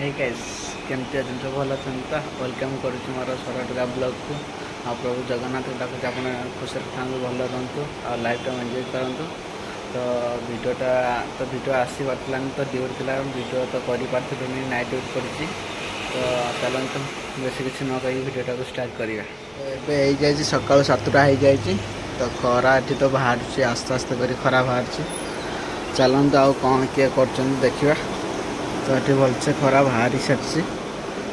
Hey guys केमती अछन सब भल अछन तो वेलकम करुच्ची मोर सरटगा ब्लॉग को आ प्रभु जगन्नाथ डाकुचे आप खुशी था भल रुहतु आ लाइफ टाइम एंजॉय करूँ। तो वीडियो आसी पारानी तो ड्यूटी थी वीडियो तो कर नाइट ड्यूटी कर तो चलते बेस किसी न कही वीडियोटा को स्टार्ट करवा। सका 7टा हो जाए तो खरा ये तो बाहर आस्ते आस्ते कर खरा बाहर चलते आउ कौन किए कर देखा। तो ये भलसे खरा बाहरी सारी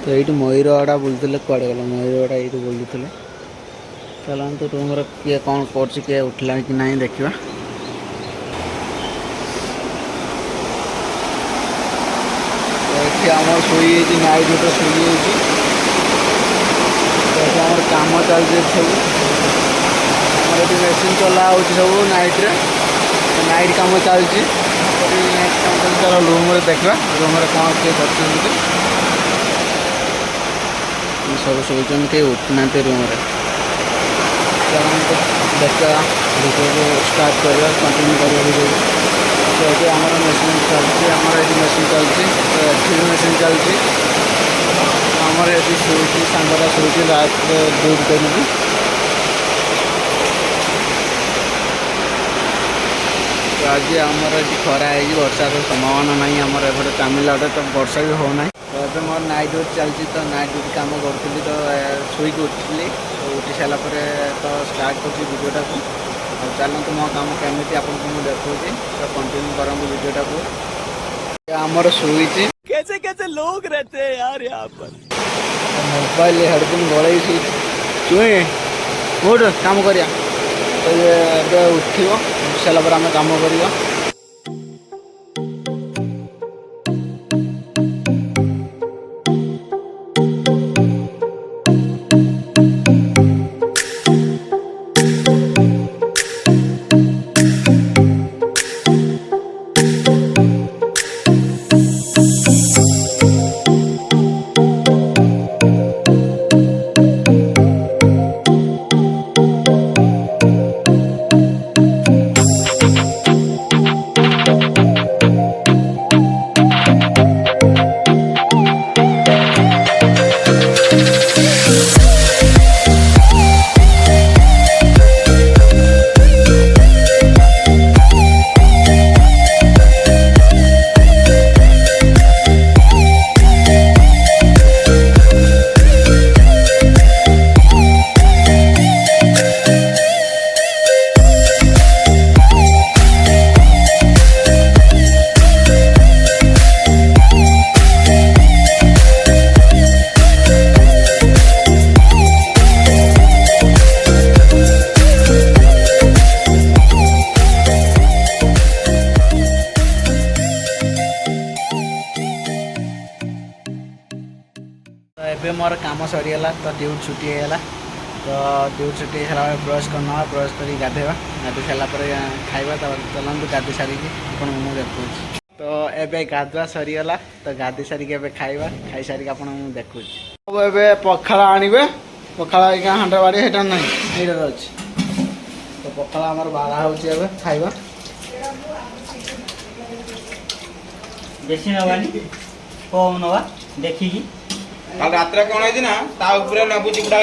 तो ये मयूर गुड़ा बुलूले कड़े गला मयूर गुड़ा ये बुलूले चलते रूम किए कौन कर किए उठला कि ना देखा। आम शुई नाइट तो शुई आम कम चलती सब ये मेसीन चला हो सब नाइट नाइट कम चलती चलो रूम देखा रूम कौन किए कर सब शोचन कहीं उठना रूम चलते देखा वीडियो को स्टार्ट करवा कंटिन्यू करवा वीडियो तो ये आम मेसीन चलती आम ये मेसीन चलती तो ये मेसीन चलती आमर ये शुई सांगरा शुई रात ड्यूटी कर आज आमर ये खरा है वर्षा संभावना ना आमर एपटे तमिलनाडु तो वर्षा भी होना तो ये मोर नाइट ड्यूटी चलती तो नाइट ड्यूटी कम करी तो शुक उठली तो उठी सारा तो स्टार्ट कर वीडियोटा को चलते मो कम केमी आपको मुझे देखा तो कंटिन्यू करूँ वीडियोटा को आमर शुई कैसे कैसे लोग रहते हैं यार यहाँ पर मोबाइल हेडफोन गड़े शुए उठ कम करिया तो ये उठ सारा आम कम करवा। एबे मोर काम सरीगला तो ड्यूटी छुट्टी होगा तो ड्यूटी छुट्टी सारा ब्रश करना ब्रश कर गाधेवा गाधे सारापर खाଇବା चलते गाधे सारिकी आप देखूँ तो एबे गाधुआ सरीगला तो गाधे सारिकी एबे खाଇବା खाई सारिकी आप देखूँ एबे पखाला आनिबे पखाला हांडा बाड़ी हेटा ना ये अच्छे तो पखाला आमर बाड़ा हो खाଇବା बेसी नवानी कम नवा देखिकी रात्र कौन है ना नबू चिकुड़ा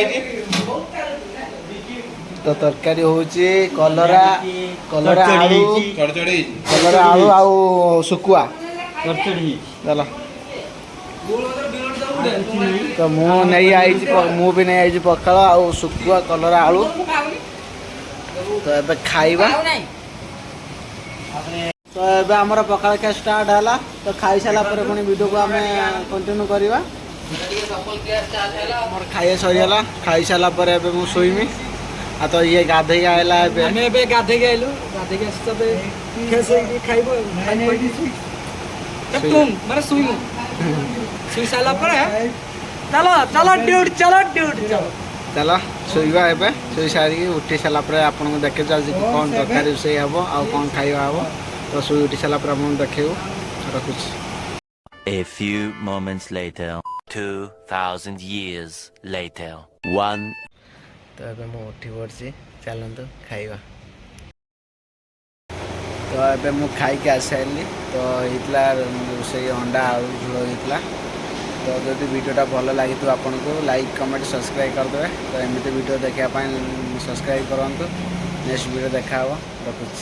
तो तरकारी होची कलरा कलरा आलू चढ़चढ़ी कलरा आलू आउ सुकुआ चलो तो मु भी नहीं आई पखाल आउ सुकुआ कलरा आलू तो एबे खाइबा तो एबे हमर पखाल के स्टार्ट हैला तो खाई साला पर पुणी वीडियो को आमे कंटिन्यू करबा मोर खाए सरीगला खाई सारा पर मु शोइमी आ तो ये गाधे आएला गाधे आइलु गाधे खाइबो तुम मारे सुइमु सुई साला पर चलो चलो ड्यूटी चलो चलो शोइबा एबे शोई सारी उठी सारा पर आपन देखे आज कौन तरकारी रोषे हम आ कौन खाइबा हम तो शोई उठी सारा पर आपन देखियो रखुछ। A few moments later, 2000 years later, one. तो अब मुझे उठी पड़ी चलते खाइबा तो अब मुझे खाई आस सारे तो होता रोसे अंडा आलू झोल होता तो जदि वीडियोटा भल लगी आपको लाइक कमेंट सब्सक्राइब करदे। तो एमती वीडियो देखा सब्सक्राइब करूँ। नेक्स्ट वीडियो देखा रखुच्छी।